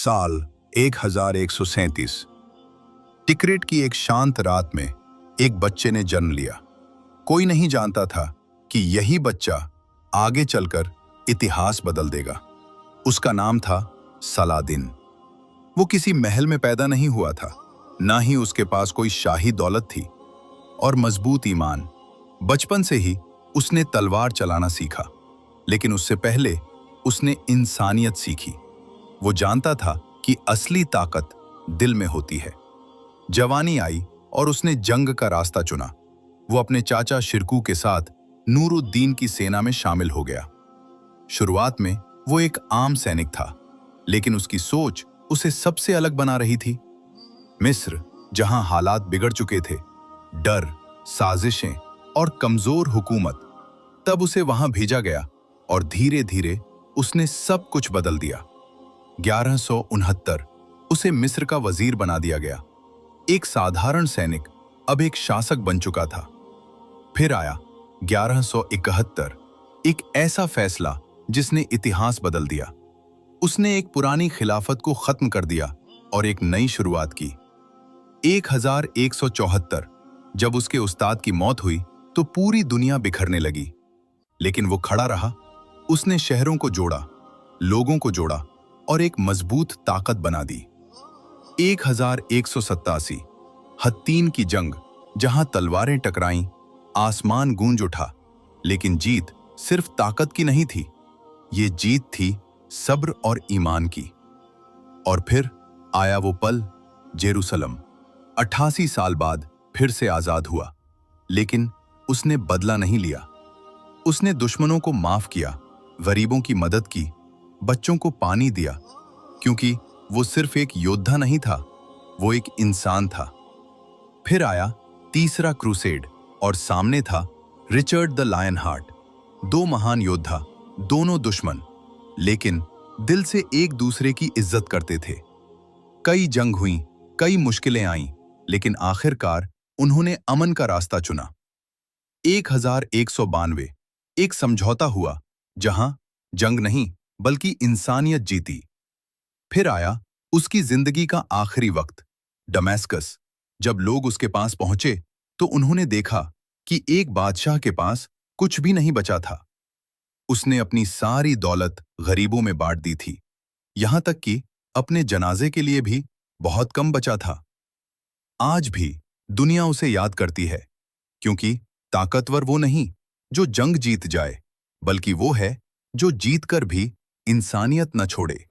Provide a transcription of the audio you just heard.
साल 1137। टिकरिट की एक शांत रात में एक बच्चे ने जन्म लिया। कोई नहीं जानता था कि यही बच्चा आगे चलकर इतिहास बदल देगा। उसका नाम था सलादिन। वो किसी महल में पैदा नहीं हुआ था, ना ही उसके पास कोई शाही दौलत थी और मजबूत ईमान। बचपन से ही उसने तलवार चलाना सीखा, लेकिन उससे पहले उसने इंसानियत सीखी। वो जानता था कि असली ताकत दिल में होती है। जवानी आई और उसने जंग का रास्ता चुना। वो अपने चाचा शिरकू के साथ नूरुद्दीन की सेना में शामिल हो गया। शुरुआत में वो एक आम सैनिक था, लेकिन उसकी सोच उसे सबसे अलग बना रही थी। मिस्र, जहां हालात बिगड़ चुके थे, डर, साजिशें और कमजोर हुकूमत, तब उसे वहां भेजा गया और धीरे धीरे उसने सब कुछ बदल दिया। 1169 उसे मिस्र का वजीर बना दिया गया। एक साधारण सैनिक अब एक शासक बन चुका था। फिर आया 1171, एक ऐसा फैसला जिसने इतिहास बदल दिया। उसने एक पुरानी खिलाफत को खत्म कर दिया और एक नई शुरुआत की। 1174 जब उसके उस्ताद की मौत हुई तो पूरी दुनिया बिखरने लगी, लेकिन वो खड़ा रहा। उसने शहरों को जोड़ा, लोगों को जोड़ा और एक मजबूत ताकत बना दी। 1187 हत्तीन की जंग, जहां तलवारें टकराईं, आसमान गूंज उठा, लेकिन जीत सिर्फ ताकत की नहीं थी, ये जीत थी सब्र और ईमान की। और फिर आया वो पल, जेरूसलम। 88 साल बाद फिर से आजाद हुआ, लेकिन उसने बदला नहीं लिया। उसने दुश्मनों को माफ किया, गरीबों की मदद की, बच्चों को पानी दिया, क्योंकि वो सिर्फ एक योद्धा नहीं था, वो एक इंसान था। फिर आया तीसरा क्रूसेड और सामने था रिचर्ड द लायन हार्ट। दो महान योद्धा, दोनों दुश्मन, लेकिन दिल से एक दूसरे की इज्जत करते थे। कई जंग हुई, कई मुश्किलें आईं, लेकिन आखिरकार उन्होंने अमन का रास्ता चुना। 1192 एक समझौता हुआ, जहां जंग नहीं बल्कि इंसानियत जीती। फिर आया उसकी जिंदगी का आखिरी वक्त, दमेस्कस। जब लोग उसके पास पहुंचे तो उन्होंने देखा कि एक बादशाह के पास कुछ भी नहीं बचा था। उसने अपनी सारी दौलत गरीबों में बांट दी थी, यहां तक कि अपने जनाजे के लिए भी बहुत कम बचा था। आज भी दुनिया उसे याद करती है, क्योंकि ताकतवर वो नहीं जो जंग जीत जाए, बल्कि वो है जो जीतकर भी इंसानियत न छोड़े।